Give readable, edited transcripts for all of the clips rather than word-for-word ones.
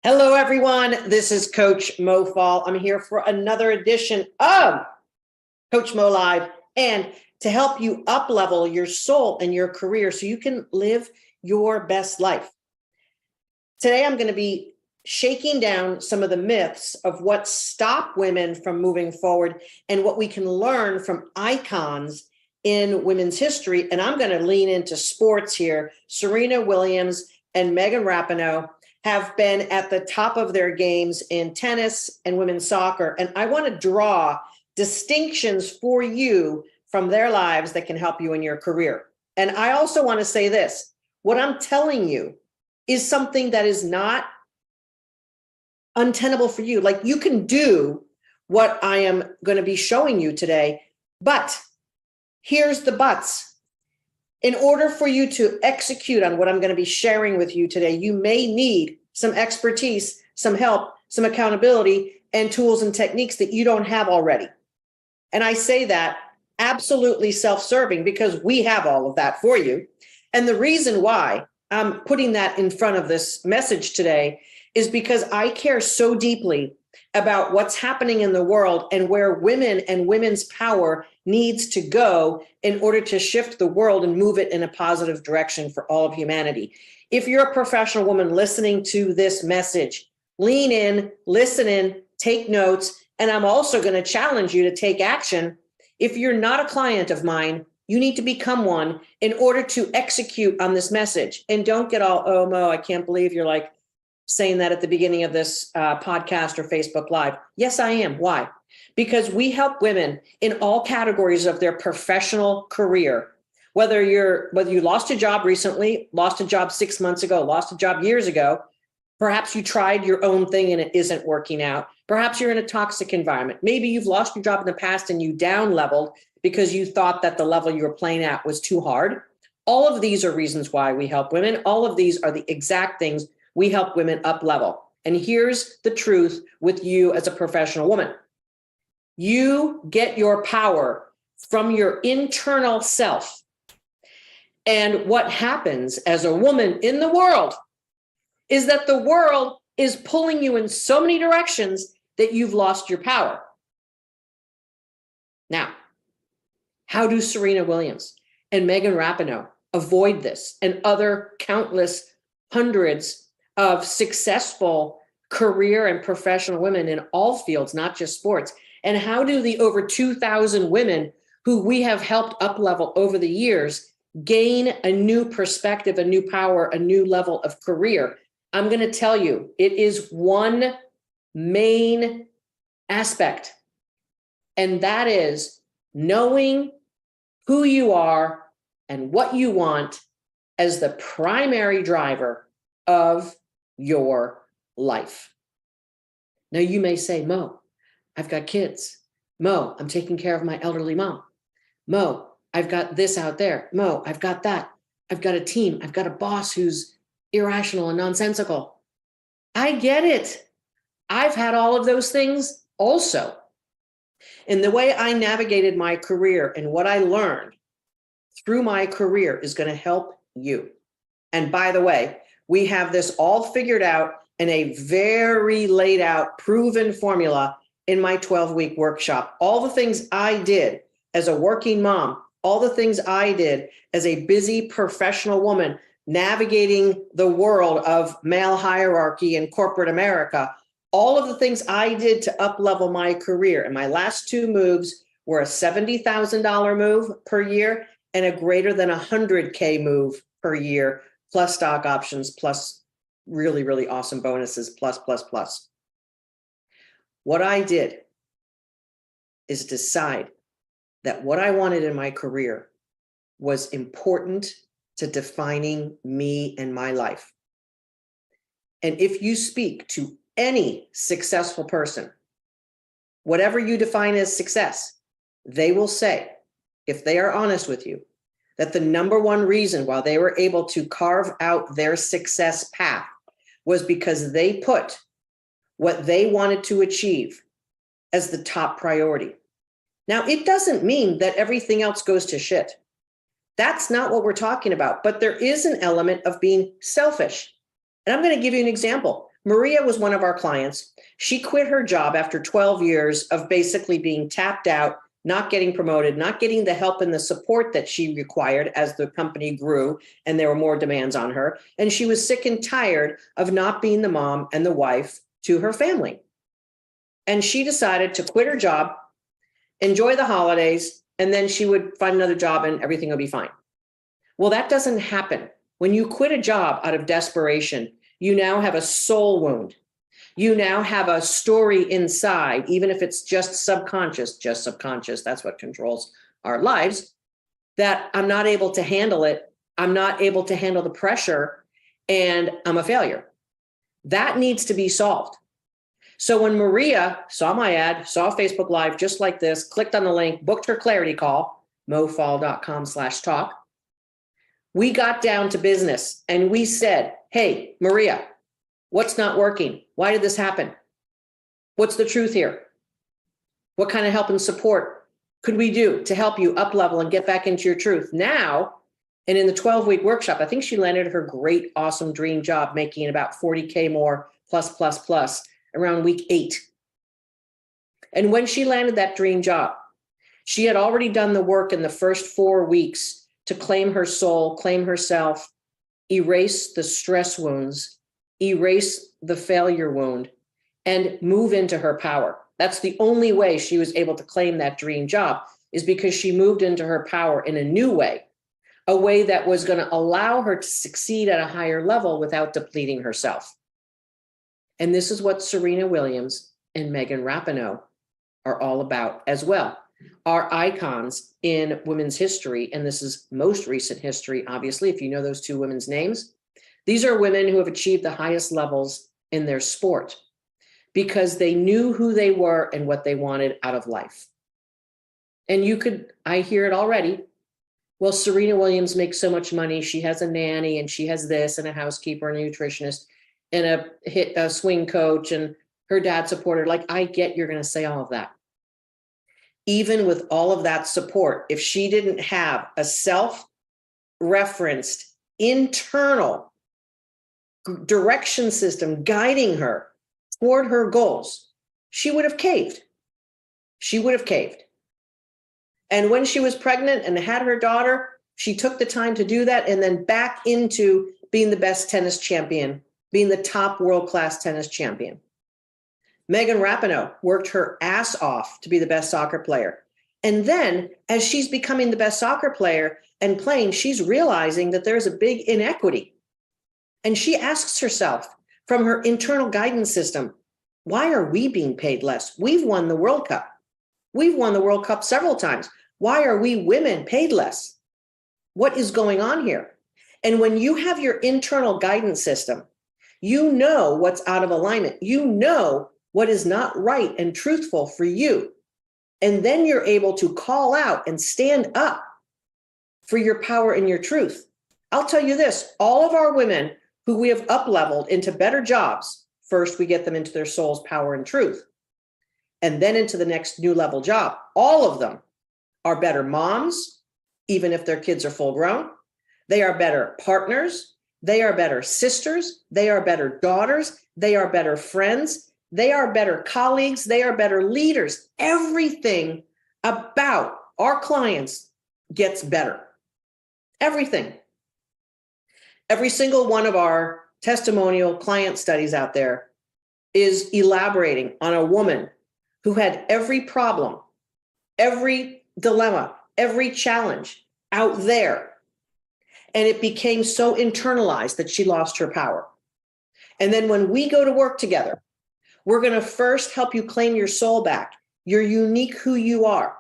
Hello, everyone. This is Coach Mo Fall. I'm here for another edition of Coach Mo Live, and to help you up-level your soul and your career so you can live your best life. Today, I'm going to be shaking down some of the myths of what stop women from moving forward and what we can learn from icons in women's history. And I'm going to lean into sports here. Serena Williams and Megan Rapinoe have been at the top of their games in tennis and women's soccer. And I want to draw distinctions for you from their lives that can help you in your career. And I also want to say this, what I'm telling you is something that is not untenable for you. Like, you can do what I am going to be showing you today, but here's the buts. In order for you to execute on what I'm going to be sharing with you today, you may need some expertise, some help, some accountability, and tools and techniques that you don't have already. And I say that absolutely self-serving because we have all of that for you. And the reason why I'm putting that in front of this message today is because I care so deeply about what's happening in the world and where women and women's power needs to go in order to shift the world and move it in a positive direction for all of humanity. If you're a professional woman listening to this message, lean in, listen in, take notes, and I'm also going to challenge you to take action. If you're not a client of mine, you need to become one in order to execute on this message. And don't get all, oh, Mo, I can't believe you're like saying that at the beginning of this podcast or Facebook Live. Yes, I am. Why? Because we help women in all categories of their professional career. Whether you lost a job recently, lost a job 6 months ago, lost a job years ago, perhaps you tried your own thing and it isn't working out. Perhaps you're in a toxic environment. Maybe you've lost your job in the past and you down leveled because you thought that the level you were playing at was too hard. All of these are reasons why we help women. All of these are the exact things we help women up level. And here's the truth with you as a professional woman. You get your power from your internal self. And what happens as a woman in the world is that the world is pulling you in so many directions that you've lost your power. Now, how do Serena Williams and Megan Rapinoe avoid this and other countless hundreds of successful career and professional women in all fields, not just sports? And how do the over 2,000 women who we have helped up level over the years gain a new perspective, a new power, a new level of career? I'm going to tell you, it is one main aspect, and that is knowing who you are and what you want as the primary driver of your life. Now, you may say, Mo, I've got kids. Mo, I'm taking care of my elderly mom. Mo, I've got this out there. Mo, I've got that. I've got a team. I've got a boss who's irrational and nonsensical. I get it. I've had all of those things also. And the way I navigated my career and what I learned through my career is going to help you. And by the way, we have this all figured out in a very laid out, proven formula in my 12-week workshop. All the things I did as a working mom, all the things I did as a busy professional woman navigating the world of male hierarchy in corporate America, all of the things I did to up-level my career. And my last two moves were a $70,000 move per year and a greater than $100K move per year, plus stock options, plus really, really awesome bonuses, plus. What I did is decide that what I wanted in my career was important to defining me and my life. And if you speak to any successful person, whatever you define as success, they will say, if they are honest with you, that the number one reason why they were able to carve out their success path was because they put what they wanted to achieve as the top priority. Now, it doesn't mean that everything else goes to shit. That's not what we're talking about, but there is an element of being selfish. And I'm going to give you an example. Maria was one of our clients. She quit her job after 12 years of basically being tapped out, not getting promoted, not getting the help and the support that she required as the company grew and there were more demands on her. And she was sick and tired of not being the mom and the wife to her family. And she decided to quit her job, enjoy the holidays, and then she would find another job and everything would be fine. Well, that doesn't happen. When you quit a job out of desperation, you now have a soul wound. You now have a story inside, even if it's just subconscious, that's what controls our lives, that I'm not able to handle it. I'm not able to handle the pressure, and I'm a failure. That needs to be solved. So when Maria saw my ad, saw Facebook Live just like this, clicked on the link, booked her clarity call, mofall.com/talk, we got down to business and we said, hey, Maria, what's not working? Why did this happen? What's the truth here? What kind of help and support could we do to help you up level and get back into your truth now? And in the 12-week workshop, I think she landed her great, awesome dream job, making about 40K more plus around week 8. And when she landed that dream job, she had already done the work in the first 4 weeks to claim her soul, claim herself, erase the stress wounds, erase the failure wound, and move into her power. That's the only way she was able to claim that dream job, is because she moved into her power in a new way, a way that was going to allow her to succeed at a higher level without depleting herself. And this is what Serena Williams and Megan Rapinoe are all about as well. Are icons in women's history, and this is most recent history, obviously, if you know those two women's names. These are women who have achieved the highest levels in their sport because they knew who they were and what they wanted out of life. And I hear it already. Well, Serena Williams makes so much money. She has a nanny and she has this and a housekeeper and a nutritionist and a swing coach and her dad supported. Like, I get you're going to say all of that. Even with all of that support, if she didn't have a self-referenced internal direction system guiding her toward her goals, she would have caved. She would have caved. And when she was pregnant and had her daughter, she took the time to do that and then back into being the best tennis champion, being the top world-class tennis champion. Megan Rapinoe worked her ass off to be the best soccer player. And then as she's becoming the best soccer player and playing, she's realizing that there's a big inequity. And she asks herself from her internal guidance system, why are we being paid less? We've won the World Cup. We've won the World Cup several times. Why are we women paid less? What is going on here? And when you have your internal guidance system, you know what's out of alignment. You know what is not right and truthful for you. And then you're able to call out and stand up for your power and your truth. I'll tell you this, all of our women who we have up-leveled into better jobs, first we get them into their soul's power and truth, and then into the next new level job. All of them are better moms, even if their kids are full grown. They are better partners. They are better sisters. They are better daughters. They are better friends. They are better colleagues. They are better leaders. Everything about our clients gets better. Everything. Every single one of our testimonial client studies out there is elaborating on a woman who had every problem, every dilemma, every challenge out there. And it became so internalized that she lost her power. And then when we go to work together, we're going to first help you claim your soul back. You're unique who you are.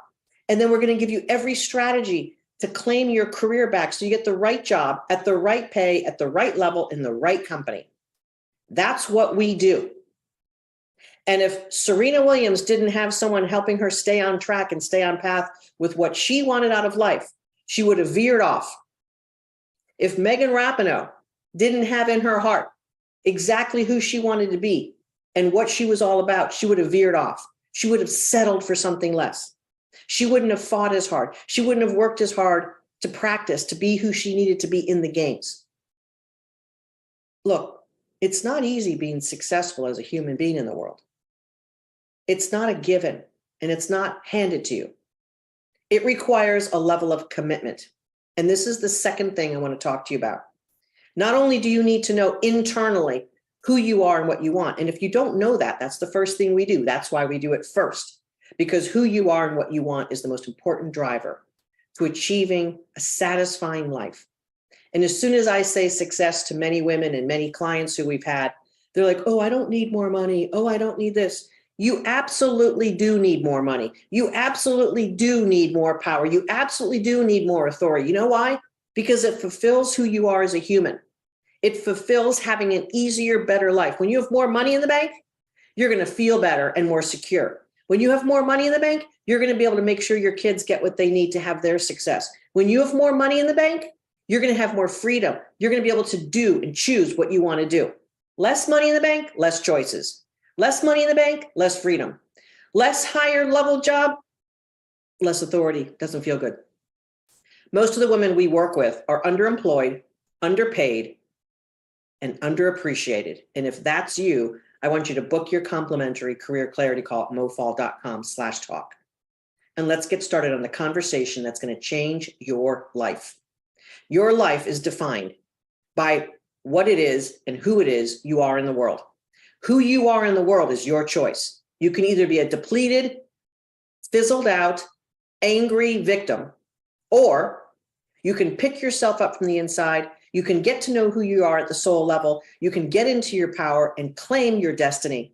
And then we're going to give you every strategy to claim your career back so you get the right job at the right pay, at the right level, in the right company. That's what we do. And if Serena Williams didn't have someone helping her stay on track and stay on path with what she wanted out of life, she would have veered off. If Megan Rapinoe didn't have in her heart exactly who she wanted to be and what she was all about, she would have veered off. She would have settled for something less. She wouldn't have fought as hard. She wouldn't have worked as hard to practice, to be who she needed to be in the games. Look, It's not easy being successful as a human being in the world. It's not a given, and it's not handed to you. It requires a level of commitment. And this is the second thing I want to talk to you about. Not only do you need to know internally who you are and what you want, and if you don't know that, that's the first thing we do. That's why we do it first, because who you are and what you want is the most important driver to achieving a satisfying life. And as soon as I say success to many women and many clients who we've had, they're like, oh, I don't need more money. Oh, I don't need this. You absolutely do need more money. You absolutely do need more power. You absolutely do need more authority. You know why? Because it fulfills who you are as a human. It fulfills having an easier, better life. When you have more money in the bank, you're going to feel better and more secure. When you have more money in the bank, you're going to be able to make sure your kids get what they need to have their success. When you have more money in the bank, you're going to have more freedom. You're going to be able to do and choose what you want to do. Less money in the bank, less choices. Less money in the bank, less freedom. Less higher level job, less authority. Doesn't feel good. Most of the women we work with are underemployed, underpaid, and underappreciated. And if that's you, I want you to book your complimentary career clarity call at mofall.com/talk. And let's get started on the conversation that's going to change your life. Your life is defined by what it is and who it is you are in the world. Who you are in the world is your choice. You can either be a depleted, fizzled out, angry victim, or you can pick yourself up from the inside. You can get to know who you are at the soul level. You can get into your power and claim your destiny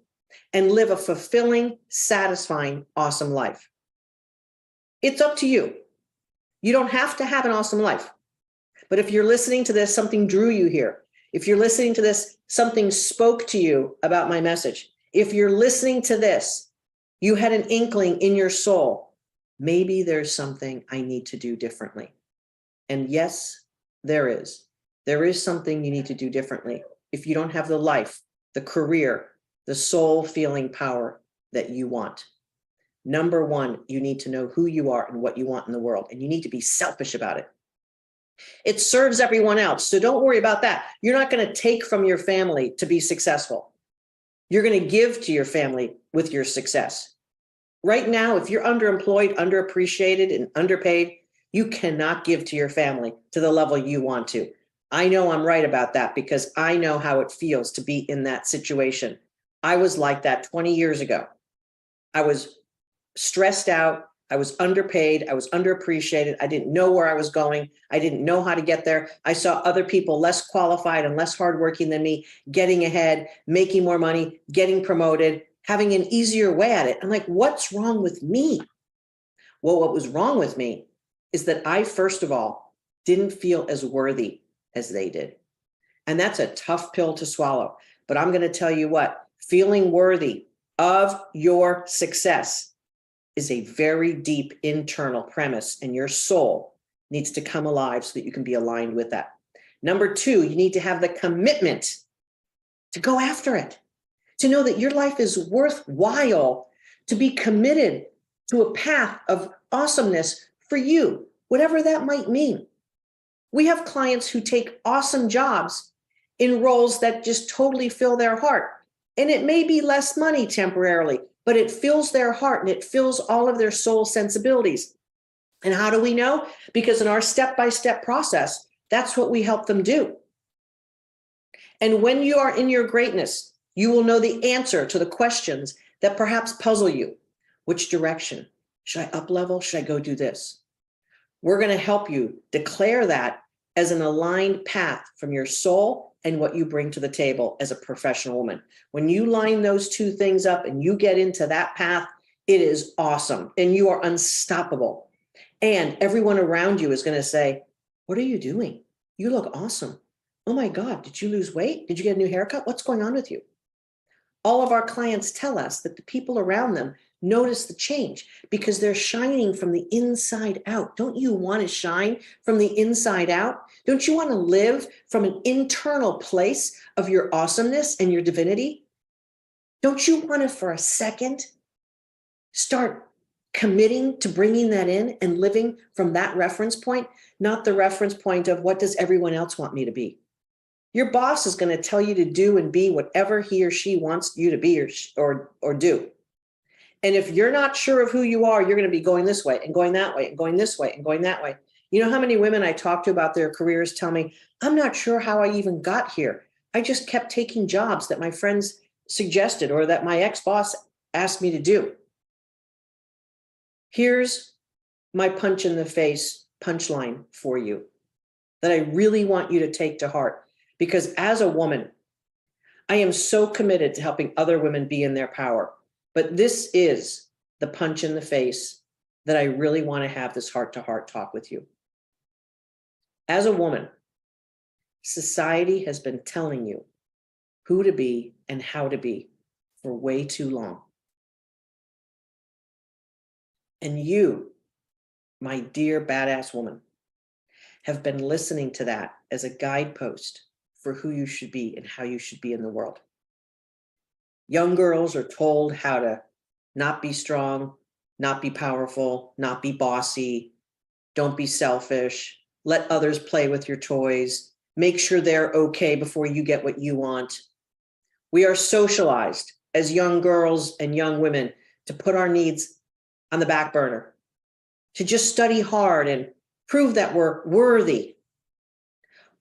and live a fulfilling, satisfying, awesome life. It's up to you. You don't have to have an awesome life. But if you're listening to this, something drew you here. If you're listening to this, something spoke to you about my message. If you're listening to this, you had an inkling in your soul, maybe there's something I need to do differently. And yes, there is. There is something you need to do differently if you don't have the life, the career, the soul feeling power that you want. Number one, you need to know who you are and what you want in the world, and you need to be selfish about it. It serves everyone else, so don't worry about that. You're not going to take from your family to be successful. You're going to give to your family with your success. Right now, if you're underemployed, underappreciated, and underpaid, you cannot give to your family to the level you want to. I know I'm right about that because I know how it feels to be in that situation. I was like that 20 years ago. I was stressed out. I was underpaid. I was underappreciated. I didn't know where I was going. I didn't know how to get there. I saw other people less qualified and less hardworking than me, getting ahead, making more money, getting promoted, having an easier way at it. I'm like, what's wrong with me? Well, what was wrong with me is that I, first of all, didn't feel as worthy as they did. And that's a tough pill to swallow. But I'm going to tell you what, feeling worthy of your success is a very deep internal premise, and your soul needs to come alive so that you can be aligned with that. Number two, you need to have the commitment to go after it, to know that your life is worthwhile, to be committed to a path of awesomeness for you, whatever that might mean. We have clients who take awesome jobs in roles that just totally fill their heart. And it may be less money temporarily, but it fills their heart and it fills all of their soul sensibilities. And how do we know? Because in our step-by-step process, that's what we help them do. And when you are in your greatness, you will know the answer to the questions that perhaps puzzle you. Which direction? Should I up level? Should I go do this? We're going to help you declare that as an aligned path from your soul and what you bring to the table as a professional woman. When you line those two things up and you get into that path, it is awesome and you are unstoppable. And everyone around you is going to say, what are you doing? You look awesome. Oh my God, did you lose weight? Did you get a new haircut? What's going on with you? All of our clients tell us that the people around them notice the change because they're shining from the inside out. Don't you want to shine from the inside out? Don't you want to live from an internal place of your awesomeness and your divinity? Don't you want to, for a second, start committing to bringing that in and living from that reference point, not the reference point of what does everyone else want me to be? Your boss is going to tell you to do and be whatever he or she wants you to be or do. And if you're not sure of who you are, you're going to be going this way and going that way and going this way and going that way. You know how many women I talk to about their careers tell me, I'm not sure how I even got here. I just kept taking jobs that my friends suggested or that my ex-boss asked me to do. Here's my punch in the face punchline for you that I really want you to take to heart. Because as a woman, I am so committed to helping other women be in their power. But this is the punch in the face that I really want to have this heart-to-heart talk with you. As a woman, society has been telling you who to be and how to be for way too long. And you, my dear badass woman, have been listening to that as a guidepost for who you should be and how you should be in the world. Young girls are told how to not be strong, not be powerful, not be bossy, don't be selfish, let others play with your toys, make sure they're okay before you get what you want. We are socialized as young girls and young women to put our needs on the back burner, to just study hard and prove that we're worthy.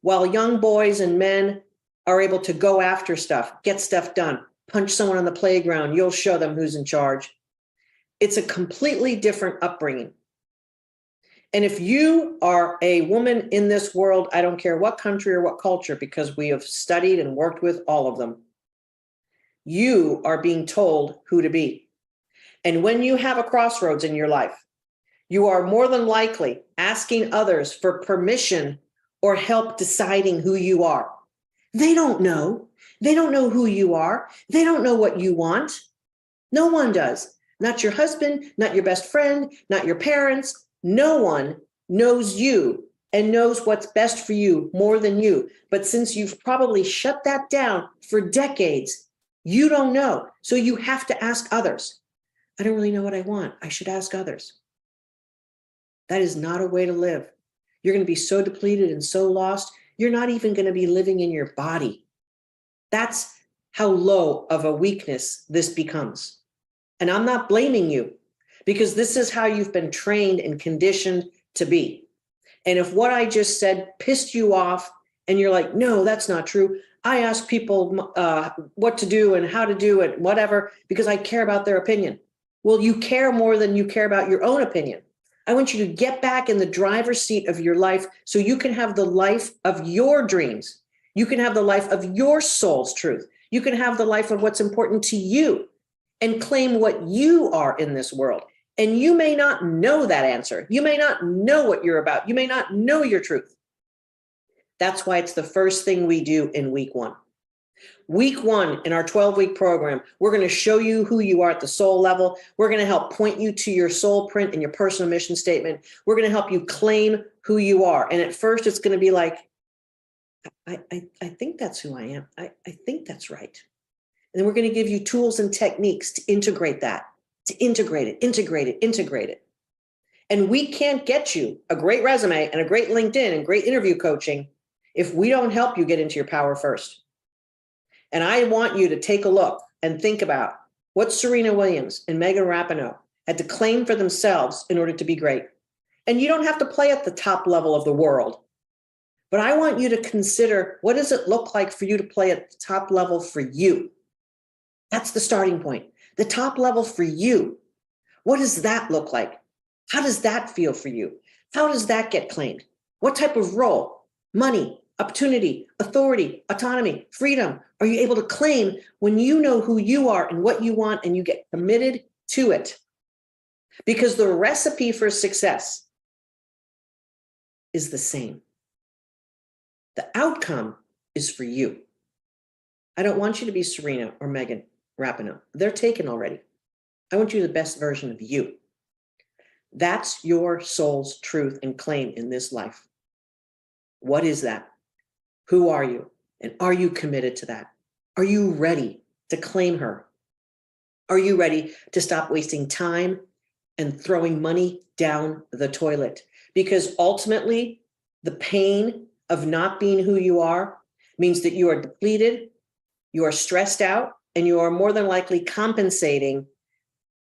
While young boys and men are able to go after stuff, get stuff done, punch someone on the playground, you'll show them who's in charge. It's a completely different upbringing. And if you are a woman in this world, I don't care what country or what culture, because we have studied and worked with all of them, you are being told who to be. And when you have a crossroads in your life, you are more than likely asking others for permission or help deciding who you are. They don't know. They don't know who you are. They don't know what you want. No one does. Not your husband, not your best friend, not your parents. No one knows you and knows what's best for you more than you. But since you've probably shut that down for decades, you don't know. So you have to ask others. I don't really know what I want. I should ask others. That is not a way to live. You're going to be so depleted and so lost, you're not even going to be living in your body. That's how low of a weakness this becomes. And I'm not blaming you, because this is how you've been trained and conditioned to be. And if what I just said pissed you off and you're like, no, that's not true. I ask people what to do and how to do it, whatever, because I care about their opinion. Well, you care more than you care about your own opinion. I want you to get back in the driver's seat of your life so you can have the life of your dreams. You can have the life of your soul's truth. You can have the life of what's important to you and claim what you are in this world. And you may not know that answer. You may not know what you're about. You may not know your truth. That's why it's the first thing we do in week 1. Week 1 in our 12-week program, we're going to show you who you are at the soul level. We're going to help point you to your soul print and your personal mission statement. We're going to help you claim who you are. And at first it's going to be like, I think that's who I am. I think that's right. And then we're going to give you tools and techniques to integrate that, to integrate it. And we can't get you a great resume and a great LinkedIn and great interview coaching if we don't help you get into your power first. And I want you to take a look and think about what Serena Williams and Megan Rapinoe had to claim for themselves in order to be great. And you don't have to play at the top level of the world, but I want you to consider, what does it look like for you to play at the top level for you? That's the starting point. The top level for you. What does that look like? How does that feel for you? How does that get claimed? What type of role, money, opportunity, authority, autonomy, freedom are you able to claim when you know who you are and what you want and you get committed to it? Because the recipe for success is the same. The outcome is for you. I don't want you to be Serena or Megan Rapinoe. They're taken already. I want you the best version of you. That's your soul's truth and claim in this life. What is that? Who are you? And are you committed to that? Are you ready to claim her? Are you ready to stop wasting time and throwing money down the toilet? Because ultimately, the pain of not being who you are, means that you are depleted, you are stressed out, and you are more than likely compensating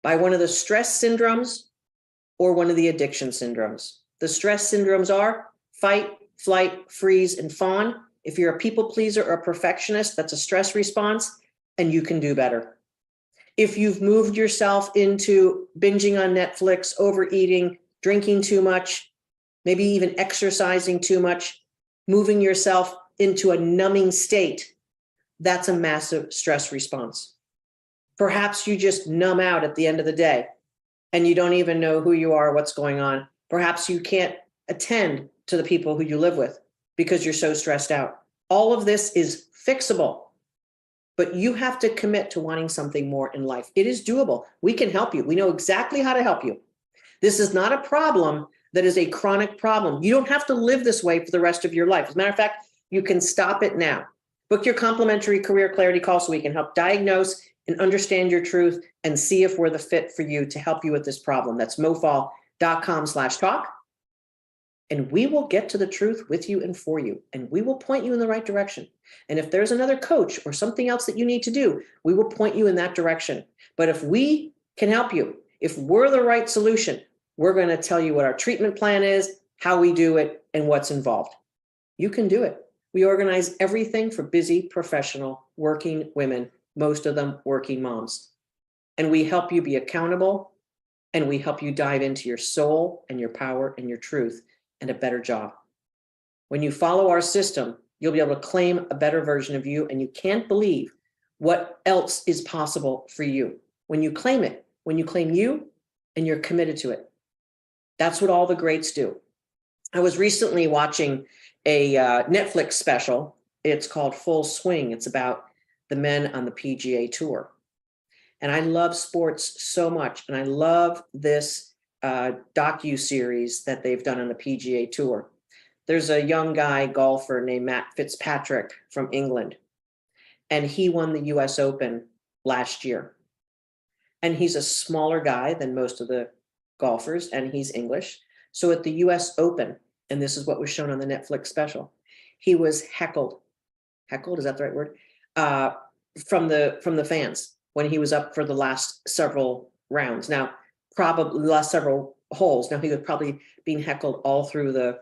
by one of the stress syndromes or one of the addiction syndromes. The stress syndromes are fight, flight, freeze, and fawn. If you're a people pleaser or a perfectionist, that's a stress response, and you can do better. If you've moved yourself into binging on Netflix, overeating, drinking too much, maybe even exercising too much, moving yourself into a numbing state, that's a massive stress response. Perhaps you just numb out at the end of the day and you don't even know who you are, what's going on. Perhaps you can't attend to the people who you live with because you're so stressed out. All of this is fixable, but you have to commit to wanting something more in life. It is doable. We can help you. We know exactly how to help you. This is not a problem that is a chronic problem. You don't have to live this way for the rest of your life. As a matter of fact, you can stop it now. Book your complimentary career clarity call so we can help diagnose and understand your truth and see if we're the fit for you to help you with this problem. That's mofall.com/talk. And we will get to the truth with you and for you, and we will point you in the right direction. And if there's another coach or something else that you need to do, we will point you in that direction. But if we can help you, if we're the right solution, we're going to tell you what our treatment plan is, how we do it, and what's involved. You can do it. We organize everything for busy, professional, working women, most of them working moms. And we help you be accountable, and we help you dive into your soul and your power and your truth and a better job. When you follow our system, you'll be able to claim a better version of you, and you can't believe what else is possible for you. When you claim it, when you claim you and you're committed to it. That's what all the greats do. I was recently watching a Netflix special. It's called Full Swing. It's about the men on the PGA Tour. And I love sports so much. And I love this docu-series that they've done on the PGA Tour. There's a young guy golfer named Matt Fitzpatrick from England. And he won the US Open last year. And he's a smaller guy than most of the golfers, and he's English. So at the US Open, and this is what was shown on the Netflix special, he was heckled. Heckled, is that the right word? From the fans when he was up for the last several rounds. Now, probably the last several holes. Now, he was probably being heckled all through the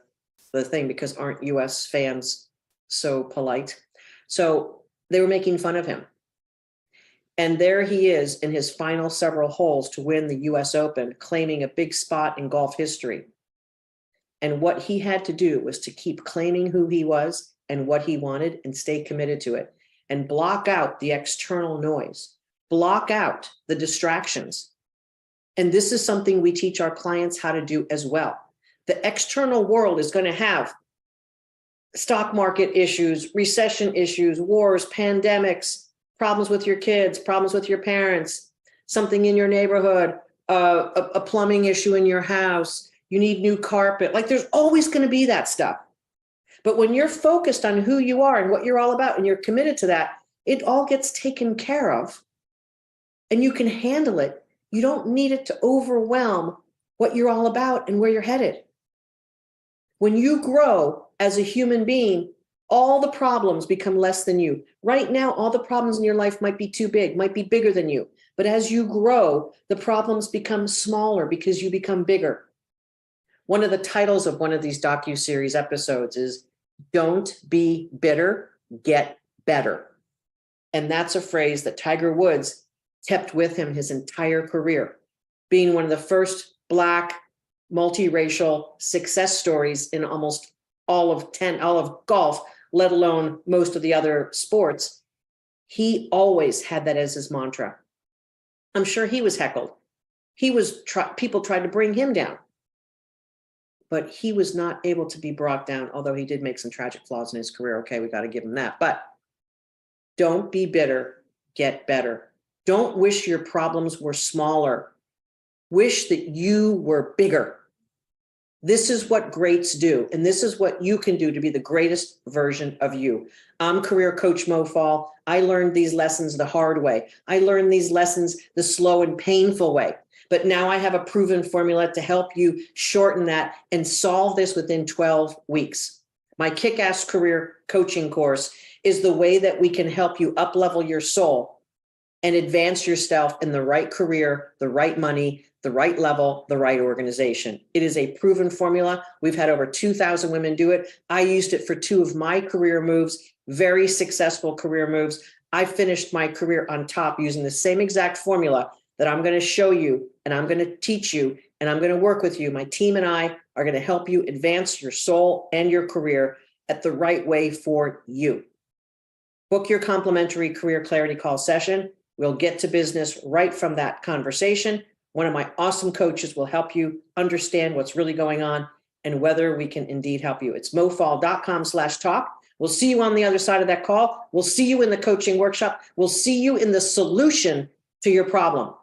thing because aren't US fans so polite? So they were making fun of him. And there he is in his final several holes to win the US Open, claiming a big spot in golf history. And what he had to do was to keep claiming who he was and what he wanted and stay committed to it and block out the external noise, block out the distractions. And this is something we teach our clients how to do as well. The external world is going to have stock market issues, recession issues, wars, pandemics, problems with your kids, problems with your parents, something in your neighborhood, a plumbing issue in your house, you need new carpet. Like there's always going to be that stuff. But when you're focused on who you are and what you're all about and you're committed to that, it all gets taken care of and you can handle it. You don't need it to overwhelm what you're all about and where you're headed. When you grow as a human being, all the problems become less than you. Right now, all the problems in your life might be too big, might be bigger than you. But as you grow, the problems become smaller because you become bigger. One of the titles of one of these docuseries episodes is "Don't be bitter, get better." And that's a phrase that Tiger Woods kept with him his entire career, being one of the first Black multiracial success stories in almost all of golf, let alone most of the other sports. He always had that as his mantra. I'm sure he was heckled. People tried to bring him down, but he was not able to be brought down, although he did make some tragic flaws in his career. Okay, we got to give him that. But don't be bitter, get better. Don't wish your problems were smaller. Wish that you were bigger. This is what greats do, and this is what you can do to be the greatest version of you. I'm career coach Mo Fall. I learned these lessons the hard way. I learned these lessons the slow and painful way. But now I have a proven formula to help you shorten that and solve this within 12 weeks. My kick-ass career coaching course is the way that we can help you up-level your soul and advance yourself in the right career, the right money, the right level, the right organization. It is a proven formula. We've had over 2,000 women do it. I used it for 2 of my career moves, very successful career moves. I finished my career on top using the same exact formula that I'm going to show you, and I'm going to teach you, and I'm going to work with you. My team and I are going to help you advance your soul and your career at the right way for you. Book your complimentary career clarity call session. We'll get to business right from that conversation. One of my awesome coaches will help you understand what's really going on and whether we can indeed help you. It's mofall.com/talk. We'll see you on the other side of that call. We'll see you in the coaching workshop. We'll see you in the solution to your problem.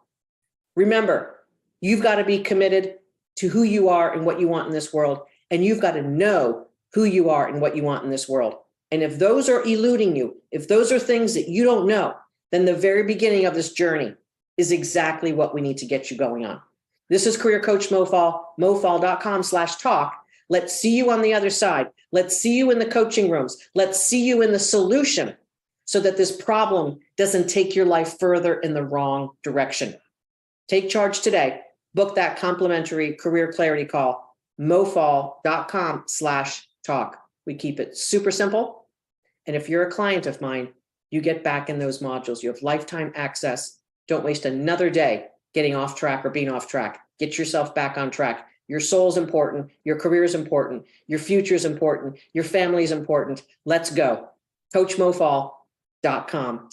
Remember, you've got to be committed to who you are and what you want in this world. And you've got to know who you are and what you want in this world. And if those are eluding you, if those are things that you don't know, then the very beginning of this journey is exactly what we need to get you going on. This is Career Coach Mo Fall, mofall.com/talk. Let's see you on the other side. Let's see you in the coaching rooms. Let's see you in the solution so that this problem doesn't take your life further in the wrong direction. Take charge today. Book that complimentary career clarity call, mofall.com/talk. We keep it super simple. And if you're a client of mine, you get back in those modules. You have lifetime access. Don't waste another day getting off track or being off track. Get yourself back on track. Your soul's important. Your career is important. Your future is important. Your family is important. Let's go. CoachMoFall.com/.